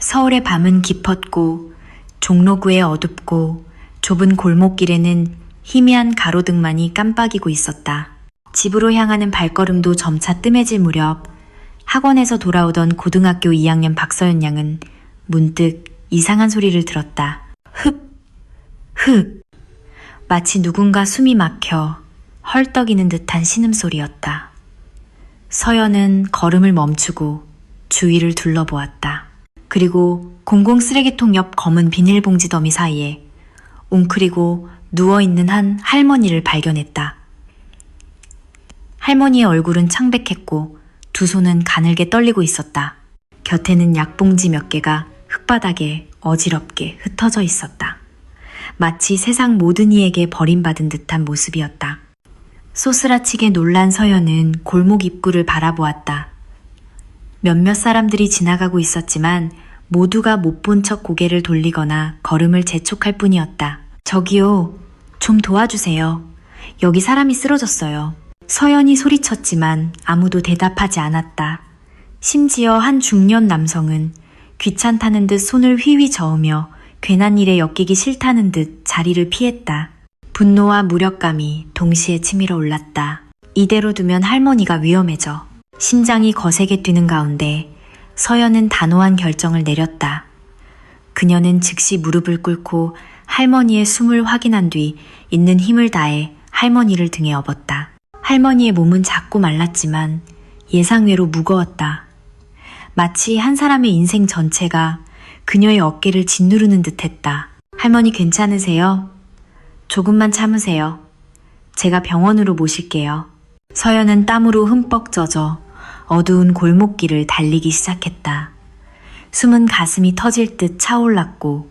서울의 밤은 깊었고 종로구의 어둡고 좁은 골목길에는 희미한 가로등만이 깜빡이고 있었다. 집으로 향하는 발걸음도 점차 뜸해질 무렵 학원에서 돌아오던 고등학교 2학년 박서연 양은 문득 이상한 소리를 들었다. 흡! 흡! 마치 누군가 숨이 막혀 헐떡이는 듯한 신음소리였다. 서연은 걸음을 멈추고 주위를 둘러보았다. 그리고 공공 쓰레기통 옆 검은 비닐봉지 더미 사이에 웅크리고 누워있는 한 할머니를 발견했다. 할머니의 얼굴은 창백했고 두 손은 가늘게 떨리고 있었다. 곁에는 약봉지 몇 개가 흙바닥에 어지럽게 흩어져 있었다. 마치 세상 모든 이에게 버림받은 듯한 모습이었다. 소스라치게 놀란 서연은 골목 입구를 바라보았다. 몇몇 사람들이 지나가고 있었지만 모두가 못 본 척 고개를 돌리거나 걸음을 재촉할 뿐이었다. 저기요, 좀 도와주세요. 여기 사람이 쓰러졌어요. 서연이 소리쳤지만 아무도 대답하지 않았다. 심지어 한 중년 남성은 귀찮다는 듯 손을 휘휘 저으며 괜한 일에 엮이기 싫다는 듯 자리를 피했다. 분노와 무력감이 동시에 치밀어 올랐다. 이대로 두면 할머니가 위험해져. 심장이 거세게 뛰는 가운데 서연은 단호한 결정을 내렸다. 그녀는 즉시 무릎을 꿇고 할머니의 숨을 확인한 뒤 있는 힘을 다해 할머니를 등에 업었다. 할머니의 몸은 작고 말랐지만 예상외로 무거웠다. 마치 한 사람의 인생 전체가 그녀의 어깨를 짓누르는 듯했다. 할머니 괜찮으세요? 조금만 참으세요. 제가 병원으로 모실게요. 서연은 땀으로 흠뻑 젖어 어두운 골목길을 달리기 시작했다. 숨은 가슴이 터질 듯 차올랐고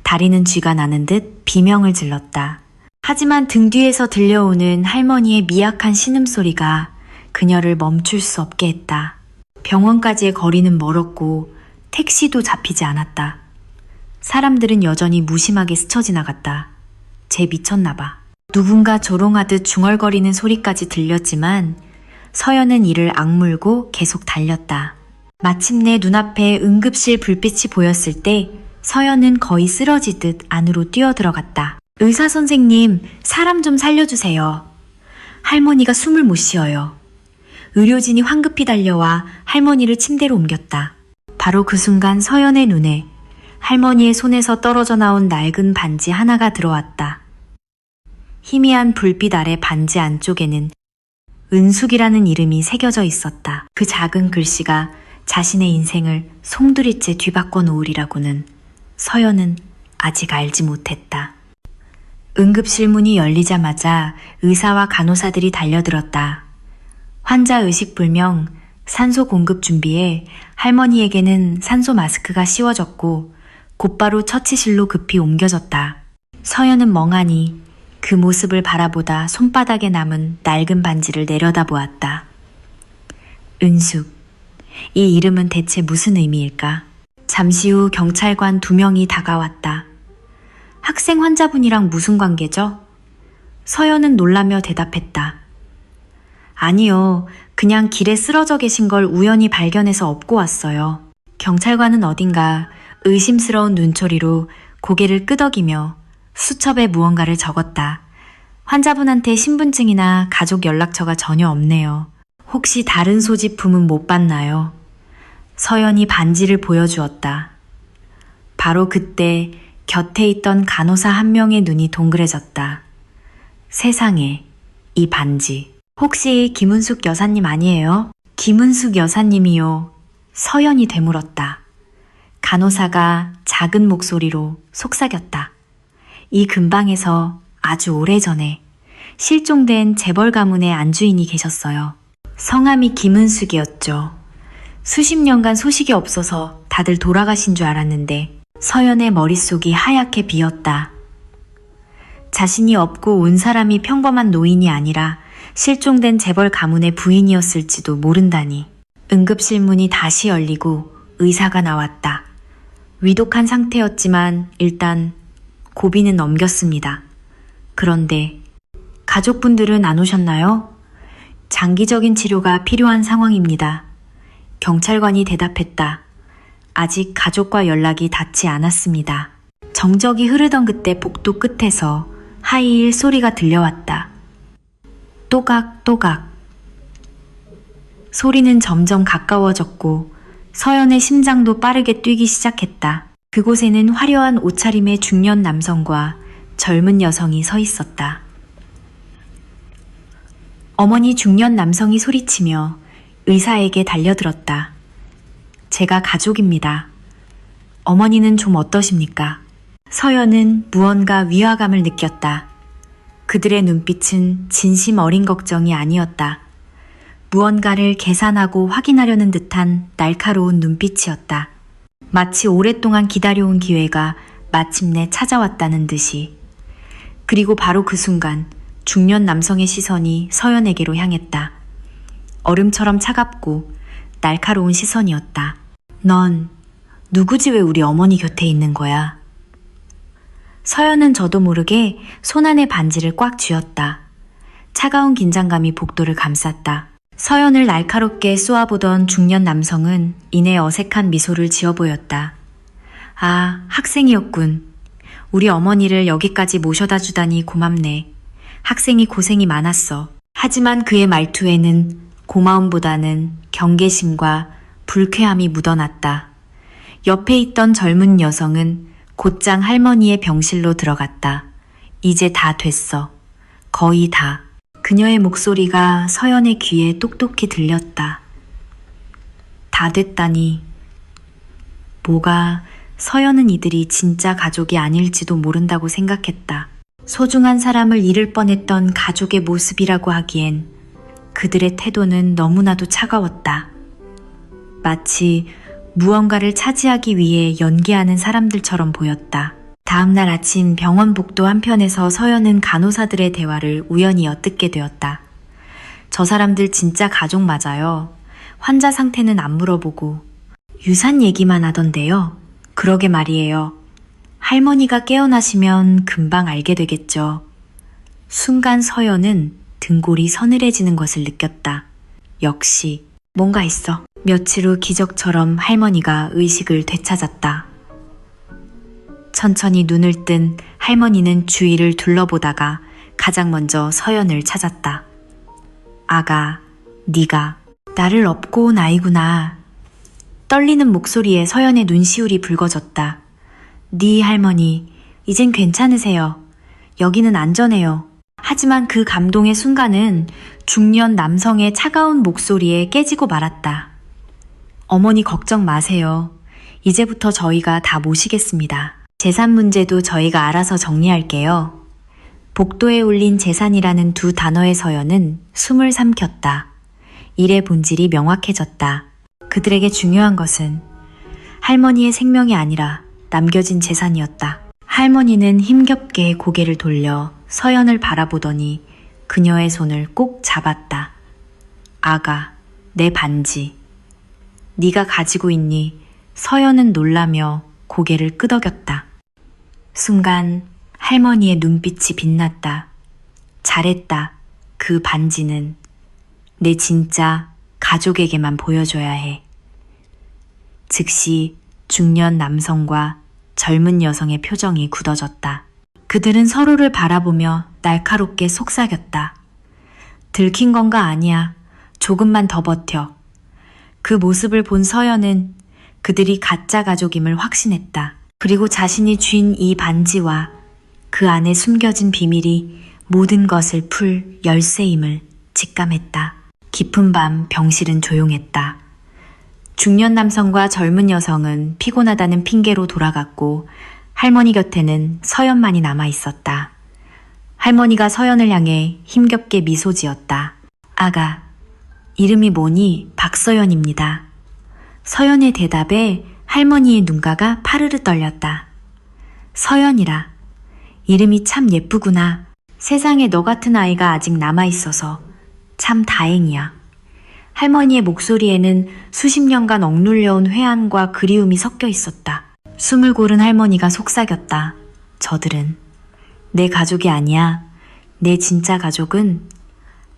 다리는 쥐가 나는 듯 비명을 질렀다. 하지만 등 뒤에서 들려오는 할머니의 미약한 신음소리가 그녀를 멈출 수 없게 했다. 병원까지의 거리는 멀었고 택시도 잡히지 않았다. 사람들은 여전히 무심하게 스쳐 지나갔다. 쟤 미쳤나 봐. 누군가 조롱하듯 중얼거리는 소리까지 들렸지만 서연은 이를 악물고 계속 달렸다. 마침내 눈앞에 응급실 불빛이 보였을 때 서연은 거의 쓰러지듯 안으로 뛰어들어갔다. 의사 선생님, 사람 좀 살려주세요. 할머니가 숨을 못 쉬어요. 의료진이 황급히 달려와 할머니를 침대로 옮겼다. 바로 그 순간 서연의 눈에 할머니의 손에서 떨어져 나온 낡은 반지 하나가 들어왔다. 희미한 불빛 아래 반지 안쪽에는 은숙이라는 이름이 새겨져 있었다. 그 작은 글씨가 자신의 인생을 송두리째 뒤바꿔 놓으리라고는 서연은 아직 알지 못했다. 응급실 문이 열리자마자 의사와 간호사들이 달려들었다. 환자 의식불명, 산소 공급 준비에 할머니에게는 산소 마스크가 씌워졌고 곧바로 처치실로 급히 옮겨졌다. 서연은 멍하니 그 모습을 바라보다 손바닥에 남은 낡은 반지를 내려다보았다. 은숙, 이 이름은 대체 무슨 의미일까? 잠시 후 경찰관 2명이 다가왔다. 학생 환자분이랑 무슨 관계죠? 서연은 놀라며 대답했다. 아니요, 그냥 길에 쓰러져 계신 걸 우연히 발견해서 업고 왔어요. 경찰관은 어딘가 의심스러운 눈초리로 고개를 끄덕이며 수첩에 무언가를 적었다. 환자분한테 신분증이나 가족 연락처가 전혀 없네요. 혹시 다른 소지품은 못 봤나요? 서연이 반지를 보여주었다. 바로 그때 곁에 있던 간호사 한 명의 눈이 동그래졌다. 세상에, 이 반지. 혹시 김은숙 여사님 아니에요? 김은숙 여사님이요. 서연이 되물었다. 간호사가 작은 목소리로 속삭였다. 이 근방에서 아주 오래전에 실종된 재벌 가문의 안주인이 계셨어요. 성함이 김은숙이었죠. 수십 년간 소식이 없어서 다들 돌아가신 줄 알았는데 서연의 머릿속이 하얗게 비었다. 자신이 업고 온 사람이 평범한 노인이 아니라 실종된 재벌 가문의 부인이었을지도 모른다니. 응급실 문이 다시 열리고 의사가 나왔다. 위독한 상태였지만 일단 고비는 넘겼습니다. 그런데 가족분들은 안 오셨나요? 장기적인 치료가 필요한 상황입니다. 경찰관이 대답했다. 아직 가족과 연락이 닿지 않았습니다. 정적이 흐르던 그때 복도 끝에서 하이힐 소리가 들려왔다. 또각또각. 소리는 점점 가까워졌고 서연의 심장도 빠르게 뛰기 시작했다. 그곳에는 화려한 옷차림의 중년 남성과 젊은 여성이 서 있었다. 어머니 중년 남성이 소리치며 의사에게 달려들었다. 제가 가족입니다. 어머니는 좀 어떠십니까? 서연은 무언가 위화감을 느꼈다. 그들의 눈빛은 진심 어린 걱정이 아니었다. 무언가를 계산하고 확인하려는 듯한 날카로운 눈빛이었다. 마치 오랫동안 기다려온 기회가 마침내 찾아왔다는 듯이. 그리고 바로 그 순간 중년 남성의 시선이 서연에게로 향했다. 얼음처럼 차갑고 날카로운 시선이었다. 넌 누구지 왜 우리 어머니 곁에 있는 거야? 서연은 저도 모르게 손 안의 반지를 꽉 쥐었다. 차가운 긴장감이 복도를 감쌌다. 서연을 날카롭게 쏘아보던 중년 남성은 이내 어색한 미소를 지어 보였다. 아, 학생이었군. 우리 어머니를 여기까지 모셔다 주다니 고맙네. 학생이 고생이 많았어. 하지만 그의 말투에는 고마움보다는 경계심과 불쾌함이 묻어났다. 옆에 있던 젊은 여성은 곧장 할머니의 병실로 들어갔다. 이제 다 됐어. 거의 다. 그녀의 목소리가 서연의 귀에 똑똑히 들렸다. 다 됐다니. 뭐가 서연은 이들이 진짜 가족이 아닐지도 모른다고 생각했다. 소중한 사람을 잃을 뻔했던 가족의 모습이라고 하기엔 그들의 태도는 너무나도 차가웠다. 마치 무언가를 차지하기 위해 연기하는 사람들처럼 보였다. 다음날 아침 병원 복도 한편에서 서연은 간호사들의 대화를 우연히 엿듣게 되었다. 저 사람들 진짜 가족 맞아요. 환자 상태는 안 물어보고 유산 얘기만 하던데요. 그러게 말이에요. 할머니가 깨어나시면 금방 알게 되겠죠. 순간 서연은 등골이 서늘해지는 것을 느꼈다. 역시 뭔가 있어. 며칠 후 기적처럼 할머니가 의식을 되찾았다. 천천히 눈을 뜬 할머니는 주위를 둘러보다가 가장 먼저 서연을 찾았다. 아가, 네가 나를 업고 온 아이구나. 떨리는 목소리에 서연의 눈시울이 붉어졌다. 네 할머니, 이젠 괜찮으세요. 여기는 안전해요. 하지만 그 감동의 순간은 중년 남성의 차가운 목소리에 깨지고 말았다. 어머니 걱정 마세요. 이제부터 저희가 다 모시겠습니다. 재산 문제도 저희가 알아서 정리할게요. 복도에 올린 재산이라는 두 단어의 서연은 숨을 삼켰다. 일의 본질이 명확해졌다. 그들에게 중요한 것은 할머니의 생명이 아니라 남겨진 재산이었다. 할머니는 힘겹게 고개를 돌려 서연을 바라보더니 그녀의 손을 꼭 잡았다. 아가, 내 반지. 네가 가지고 있니? 서연은 놀라며 고개를 끄덕였다. 순간 할머니의 눈빛이 빛났다. 잘했다. 그 반지는 내 진짜 가족에게만 보여줘야 해. 즉시 중년 남성과 젊은 여성의 표정이 굳어졌다. 그들은 서로를 바라보며 날카롭게 속삭였다. 들킨 건가 아니야. 조금만 더 버텨. 그 모습을 본 서연은 그들이 가짜 가족임을 확신했다. 그리고 자신이 쥔 이 반지와 그 안에 숨겨진 비밀이 모든 것을 풀 열쇠임을 직감했다. 깊은 밤 병실은 조용했다. 중년 남성과 젊은 여성은 피곤하다는 핑계로 돌아갔고 할머니 곁에는 서연만이 남아 있었다. 할머니가 서연을 향해 힘겹게 미소 지었다. 아가, 이름이 뭐니? 박서연입니다. 서연의 대답에 할머니의 눈가가 파르르 떨렸다. 서연이라. 이름이 참 예쁘구나. 세상에 너 같은 아이가 아직 남아있어서 참 다행이야. 할머니의 목소리에는 수십 년간 억눌려온 회한과 그리움이 섞여 있었다. 숨을 고른 할머니가 속삭였다. 저들은 내 가족이 아니야. 내 진짜 가족은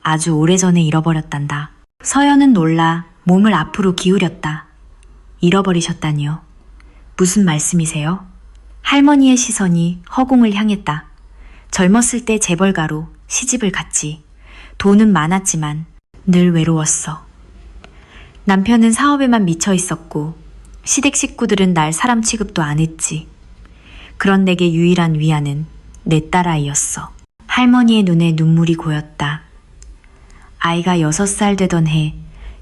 아주 오래전에 잃어버렸단다. 서연은 놀라 몸을 앞으로 기울였다. 잃어버리셨다니요. 무슨 말씀이세요? 할머니의 시선이 허공을 향했다. 젊었을 때 재벌가로 시집을 갔지. 돈은 많았지만 늘 외로웠어. 남편은 사업에만 미쳐 있었고 시댁 식구들은 날 사람 취급도 안 했지. 그런 내게 유일한 위안은 내 딸아이였어. 할머니의 눈에 눈물이 고였다. 아이가 6살 되던 해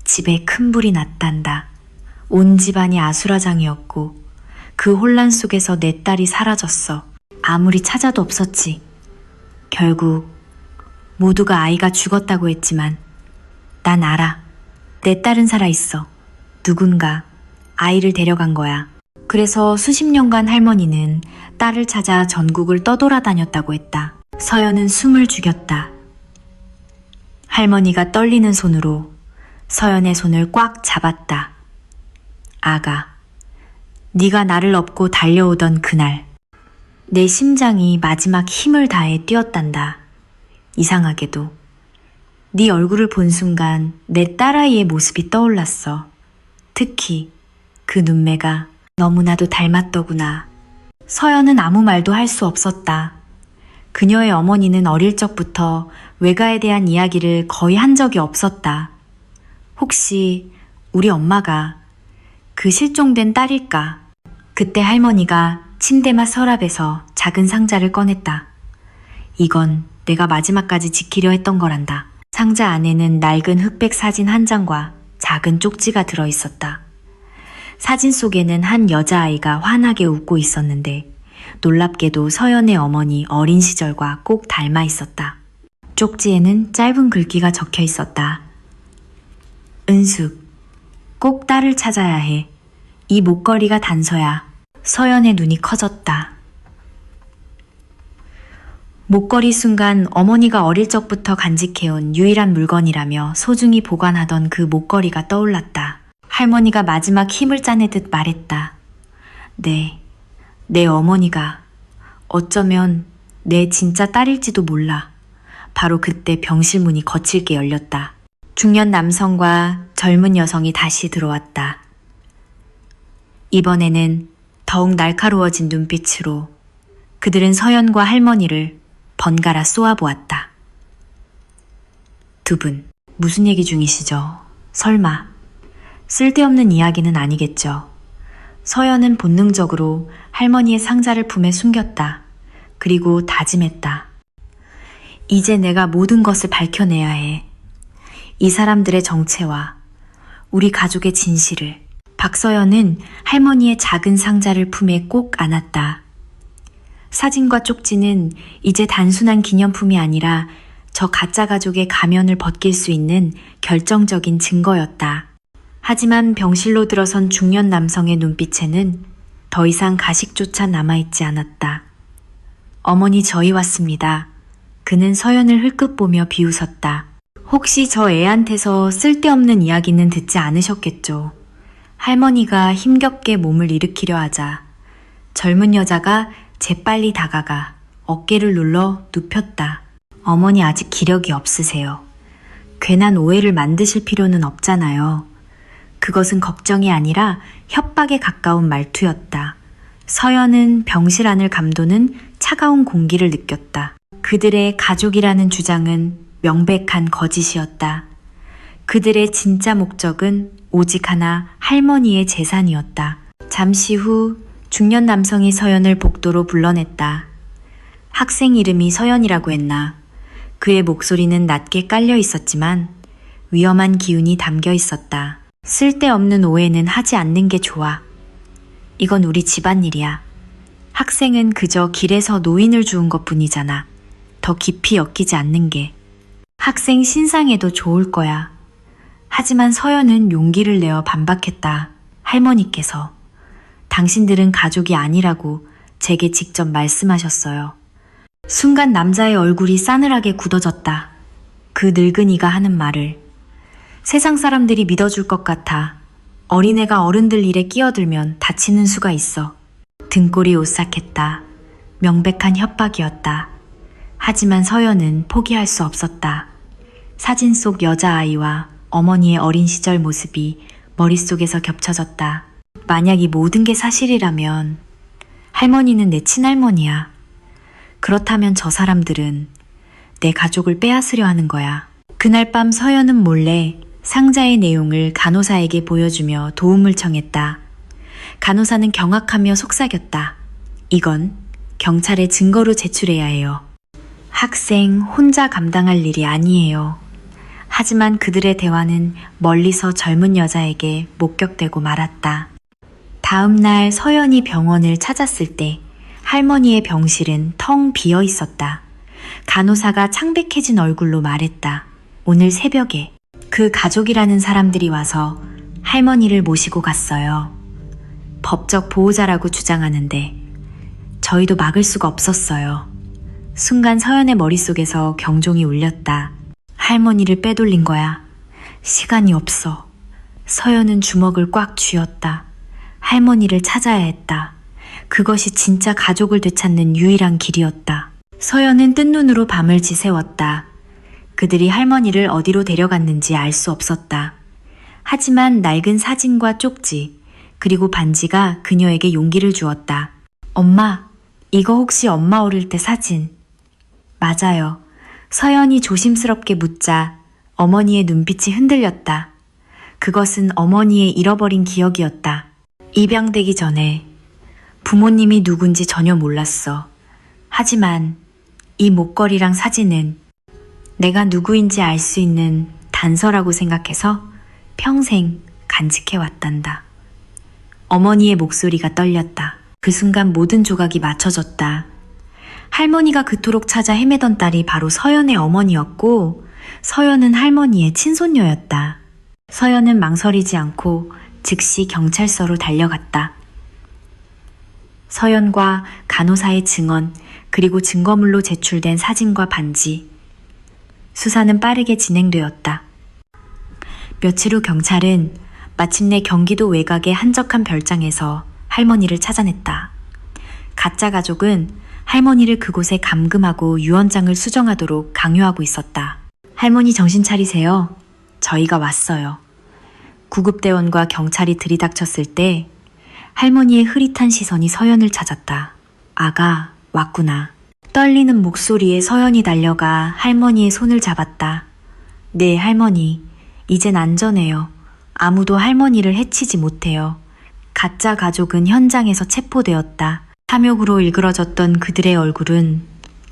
집에 큰 불이 났단다. 온 집안이 아수라장이었고 그 혼란 속에서 내 딸이 사라졌어. 아무리 찾아도 없었지. 결국 모두가 아이가 죽었다고 했지만 난 알아. 내 딸은 살아있어. 누군가 아이를 데려간 거야. 그래서 수십 년간 할머니는 딸을 찾아 전국을 떠돌아다녔다고 했다. 서연은 숨을 죽였다. 할머니가 떨리는 손으로 서연의 손을 꽉 잡았다. 아가, 네가 나를 업고 달려오던 그날 내 심장이 마지막 힘을 다해 뛰었단다. 이상하게도 네 얼굴을 본 순간 내 딸아이의 모습이 떠올랐어. 특히 그 눈매가 너무나도 닮았더구나. 서연은 아무 말도 할 수 없었다. 그녀의 어머니는 어릴 적부터 외가에 대한 이야기를 거의 한 적이 없었다. 혹시 우리 엄마가 그 실종된 딸일까? 그때 할머니가 침대맡 서랍에서 작은 상자를 꺼냈다. 이건 내가 마지막까지 지키려 했던 거란다. 상자 안에는 낡은 흑백 사진 한 장과 작은 쪽지가 들어있었다. 사진 속에는 한 여자아이가 환하게 웃고 있었는데 놀랍게도 서연의 어머니 어린 시절과 꼭 닮아 있었다. 쪽지에는 짧은 글귀가 적혀 있었다. 은숙, 꼭 딸을 찾아야 해. 이 목걸이가 단서야. 서연의 눈이 커졌다. 목걸이 순간 어머니가 어릴 적부터 간직해온 유일한 물건이라며 소중히 보관하던 그 목걸이가 떠올랐다. 할머니가 마지막 힘을 짜내듯 말했다. 내 어머니가 어쩌면 내 진짜 딸일지도 몰라. 바로 그때 병실 문이 거칠게 열렸다. 중년 남성과 젊은 여성이 다시 들어왔다. 이번에는 더욱 날카로워진 눈빛으로 그들은 서연과 할머니를 번갈아 쏘아보았다. 두 분, 무슨 얘기 중이시죠? 설마 쓸데없는 이야기는 아니겠죠? 서연은 본능적으로 할머니의 상자를 품에 숨겼다. 그리고 다짐했다. 이제 내가 모든 것을 밝혀내야 해. 이 사람들의 정체와 우리 가족의 진실을. 박서연은 할머니의 작은 상자를 품에 꼭 안았다. 사진과 쪽지는 이제 단순한 기념품이 아니라 저 가짜 가족의 가면을 벗길 수 있는 결정적인 증거였다. 하지만 병실로 들어선 중년 남성의 눈빛에는 더 이상 가식조차 남아있지 않았다. 어머니, 저희 왔습니다. 그는 서연을 흘끗 보며 비웃었다. 혹시 저 애한테서 쓸데없는 이야기는 듣지 않으셨겠죠? 할머니가 힘겹게 몸을 일으키려 하자 젊은 여자가 재빨리 다가가 어깨를 눌러 눕혔다. 어머니, 아직 기력이 없으세요. 괜한 오해를 만드실 필요는 없잖아요. 그것은 걱정이 아니라 협박에 가까운 말투였다. 서연은 병실 안을 감도는 차가운 공기를 느꼈다. 그들의 가족이라는 주장은 명백한 거짓이었다. 그들의 진짜 목적은 오직 하나, 할머니의 재산이었다. 잠시 후 중년 남성이 서연을 복도로 불러냈다. 학생 이름이 서연이라고 했나? 그의 목소리는 낮게 깔려 있었지만 위험한 기운이 담겨 있었다. 쓸데없는 오해는 하지 않는 게 좋아. 이건 우리 집안일이야. 학생은 그저 길에서 노인을 주운 것뿐이잖아. 더 깊이 엮이지 않는 게. 학생 신상에도 좋을 거야. 하지만 서연은 용기를 내어 반박했다. 할머니께서 당신들은 가족이 아니라고 제게 직접 말씀하셨어요. 순간 남자의 얼굴이 싸늘하게 굳어졌다. 그 늙은이가 하는 말을. 세상 사람들이 믿어줄 것 같아. 어린애가 어른들 일에 끼어들면 다치는 수가 있어. 등골이 오싹했다. 명백한 협박이었다. 하지만 서연은 포기할 수 없었다. 사진 속 여자아이와 어머니의 어린 시절 모습이 머릿속에서 겹쳐졌다. 만약 이 모든 게 사실이라면 할머니는 내 친할머니야. 그렇다면 저 사람들은 내 가족을 빼앗으려 하는 거야. 그날 밤 서연은 몰래 상자의 내용을 간호사에게 보여주며 도움을 청했다. 간호사는 경악하며 속삭였다. 이건 경찰에 증거로 제출해야 해요. 학생 혼자 감당할 일이 아니에요. 하지만 그들의 대화는 멀리서 젊은 여자에게 목격되고 말았다. 다음 날 서연이 병원을 찾았을 때 할머니의 병실은 텅 비어 있었다. 간호사가 창백해진 얼굴로 말했다. 오늘 새벽에 그 가족이라는 사람들이 와서 할머니를 모시고 갔어요. 법적 보호자라고 주장하는데 저희도 막을 수가 없었어요. 순간 서연의 머릿속에서 경종이 울렸다. 할머니를 빼돌린 거야. 시간이 없어. 서연은 주먹을 꽉 쥐었다. 할머니를 찾아야 했다. 그것이 진짜 가족을 되찾는 유일한 길이었다. 서연은 뜬 눈으로 밤을 지새웠다. 그들이 할머니를 어디로 데려갔는지 알 수 없었다. 하지만 낡은 사진과 쪽지, 그리고 반지가 그녀에게 용기를 주었다. 엄마, 이거 혹시 엄마 어릴 때 사진? 맞아요. 서연이 조심스럽게 묻자 어머니의 눈빛이 흔들렸다. 그것은 어머니의 잃어버린 기억이었다. 입양되기 전에 부모님이 누군지 전혀 몰랐어. 하지만 이 목걸이랑 사진은 내가 누구인지 알 수 있는 단서라고 생각해서 평생 간직해왔단다. 어머니의 목소리가 떨렸다. 그 순간 모든 조각이 맞춰졌다. 할머니가 그토록 찾아 헤매던 딸이 바로 서연의 어머니였고 서연은 할머니의 친손녀였다. 서연은 망설이지 않고 즉시 경찰서로 달려갔다. 서연과 간호사의 증언, 그리고 증거물로 제출된 사진과 반지. 수사는 빠르게 진행되었다. 며칠 후 경찰은 마침내 경기도 외곽의 한적한 별장에서 할머니를 찾아냈다. 가짜 가족은 할머니를 그곳에 감금하고 유언장을 수정하도록 강요하고 있었다. 할머니 정신 차리세요. 저희가 왔어요. 구급대원과 경찰이 들이닥쳤을 때 할머니의 흐릿한 시선이 서연을 찾았다. 아가, 왔구나. 떨리는 목소리에 서연이 달려가 할머니의 손을 잡았다. 네, 할머니. 이젠 안전해요. 아무도 할머니를 해치지 못해요. 가짜 가족은 현장에서 체포되었다. 탐욕으로 일그러졌던 그들의 얼굴은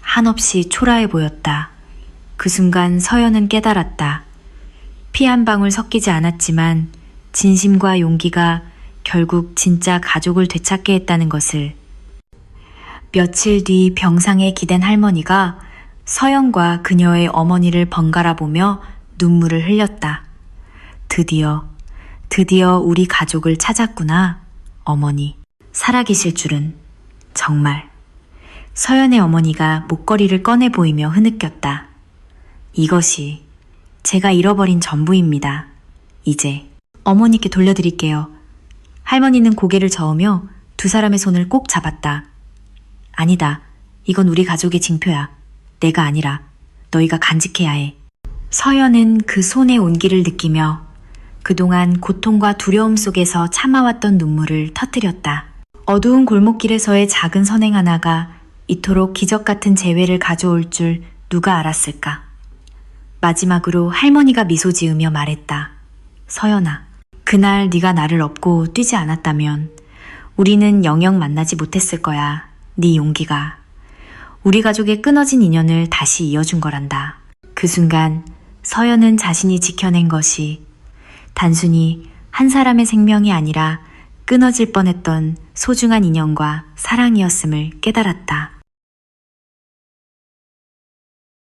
한없이 초라해 보였다. 그 순간 서연은 깨달았다. 피 한 방울 섞이지 않았지만 진심과 용기가 결국 진짜 가족을 되찾게 했다는 것을. 며칠 뒤 병상에 기댄 할머니가 서연과 그녀의 어머니를 번갈아 보며 눈물을 흘렸다. 드디어 우리 가족을 찾았구나, 어머니. 살아계실 줄은. 정말. 서연의 어머니가 목걸이를 꺼내 보이며 흐느꼈다. 이것이 제가 잃어버린 전부입니다. 이제 어머니께 돌려드릴게요. 할머니는 고개를 저으며 두 사람의 손을 꼭 잡았다. 아니다. 이건 우리 가족의 징표야. 내가 아니라 너희가 간직해야 해. 서연은 그 손의 온기를 느끼며 그동안 고통과 두려움 속에서 참아왔던 눈물을 터뜨렸다. 어두운 골목길에서의 작은 선행 하나가 이토록 기적 같은 재회를 가져올 줄 누가 알았을까. 마지막으로 할머니가 미소 지으며 말했다. 서연아, 그날 네가 나를 업고 뛰지 않았다면 우리는 영영 만나지 못했을 거야. 네 용기가 우리 가족의 끊어진 인연을 다시 이어준 거란다. 그 순간 서연은 자신이 지켜낸 것이 단순히 한 사람의 생명이 아니라 끊어질 뻔했던 소중한 인연과 사랑이었음을 깨달았다.